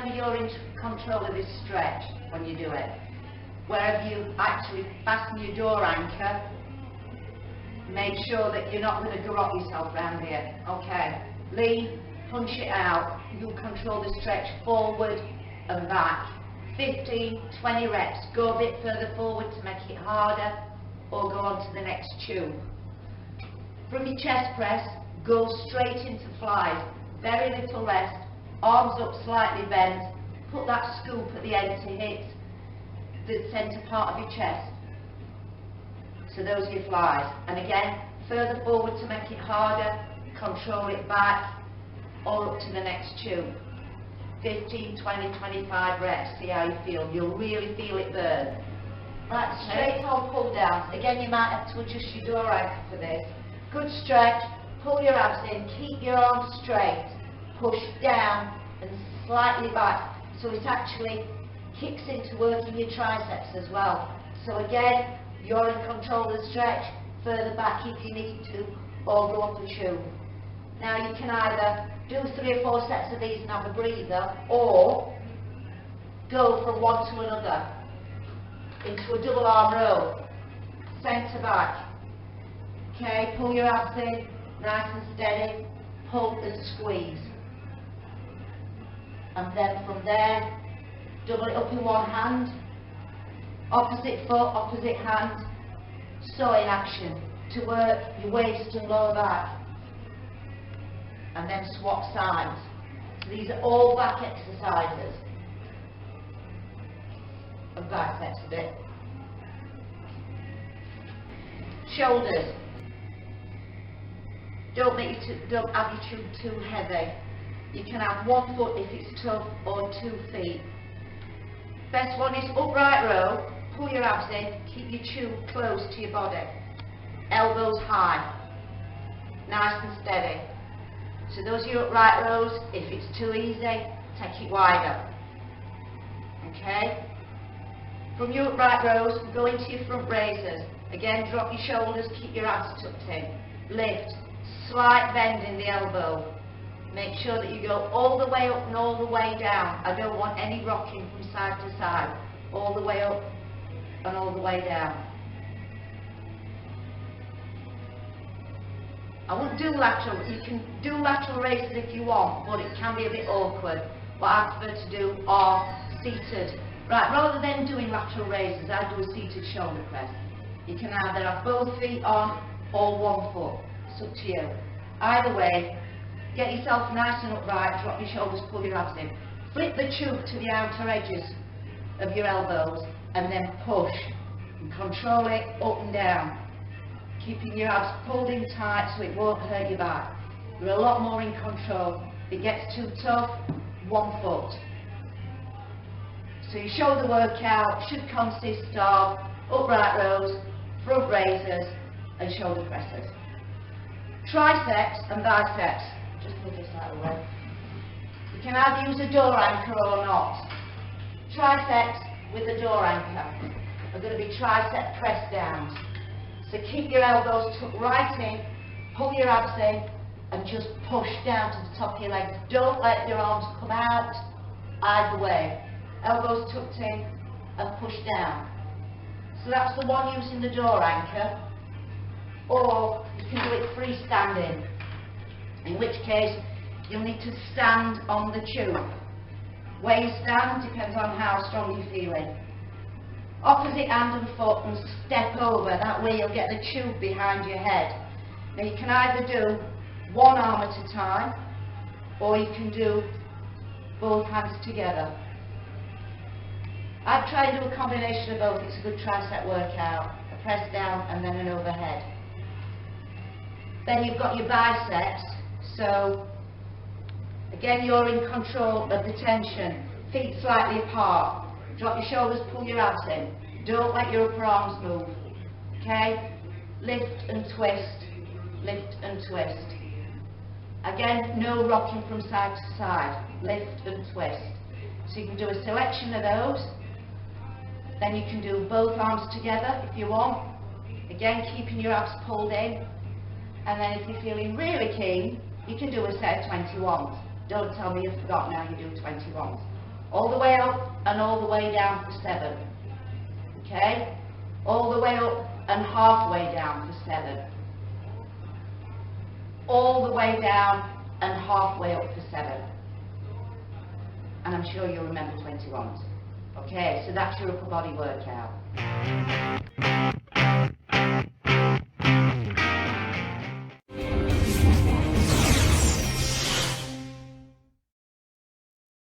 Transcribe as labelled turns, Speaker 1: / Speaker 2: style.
Speaker 1: whenever you're in control of this stretch, when you do it, wherever you actually fasten your door anchor, make sure that you're not going to garrot yourself round here. Okay, lean, punch it out. You control the stretch forward and back. 15, 20 reps. Go a bit further forward to make it harder, or go on to the next tube. From your chest press, go straight into flies. Very little rest. Arms up slightly bent. Put that scoop at the end to hit the centre part of your chest. So those are your flies. And again, further forward to make it harder. Control it back, or up to the next tube. 15, 20, 25 reps. See how you feel. You'll really feel it burn. Right, straight on pull down. Again, you might have to adjust your door anchor for this. Good stretch. Pull your abs in. Keep your arms straight. Push down and slightly back. So it actually kicks into working your triceps as well. So again, you're in control of the stretch. Further back if you need to, or go up a tube. Now you can either do 3 or 4 sets of these and have a breather, or go from one to another into a double arm row, centre back. Okay, pull your abs in, nice and steady, pull and squeeze. And then from there, double it up in one hand, opposite foot, opposite hand, so in action, to work your waist and lower back. And then swap sides. So these are all back exercises. And biceps a bit. Shoulders. Don't have your tube too heavy. You can have one foot if it's tough, or 2 feet. Best one is upright row. Pull your abs in. Keep your tube close to your body. Elbows high. Nice and steady. So those are your upright rows. If it's too easy, take it wider. Okay? From your upright rows, go into your front raisers. Again, drop your shoulders, keep your abs tucked in. Lift. Slight bend in the elbow. Make sure that you go all the way up and all the way down. I don't want any rocking from side to side. All the way up and all the way down. I wouldn't do lateral. You can do lateral raises if you want, but it can be a bit awkward. What I prefer to do are seated. Right, rather than doing lateral raises, I do a seated shoulder press. You can either have both feet on or one foot. It's up to you. Either way, get yourself nice and upright, drop your shoulders, pull your abs in. Flip the tube to the outer edges of your elbows and then push. And control it up and down. Keeping your abs pulled in tight so it won't hurt your back. You're a lot more in control. If it gets too tough, one foot. So your shoulder workout should consist of upright rows, front raisers and shoulder presses. Triceps and biceps. Just move this out of the way. You can either use a door anchor or not. Triceps with a door anchor are going to be tricep press downs. So keep your elbows tucked right in, pull your abs in, and just push down to the top of your legs. Don't let your arms come out either way. Elbows tucked in and push down. So that's the one using the door anchor, or you can do it freestanding, in which case you'll need to stand on the tube. Where you stand depends on how strong you're feeling. Opposite hand and foot and step over, that way you'll get the tube behind your head. Now you can either do one arm at a time, or you can do both hands together. I'd try and do a combination of both. It's a good tricep workout. A press down and then an overhead. Then you've got your biceps, so again you're in control of the tension. Feet slightly apart. Drop your shoulders, pull your abs in. Don't let your upper arms move. Okay? Lift and twist. Lift and twist. Again, no rocking from side to side. Lift and twist. So you can do a selection of those. Then you can do both arms together if you want. Again, keeping your abs pulled in. And then if you're feeling really keen, you can do a set of 21s. Don't tell me you forgot now, you do 21s. All the way up and all the way down for 7. Okay? All the way up and halfway down for 7. All the way down and halfway up for 7. And I'm sure you'll remember 21s. Okay, so that's your upper body workout.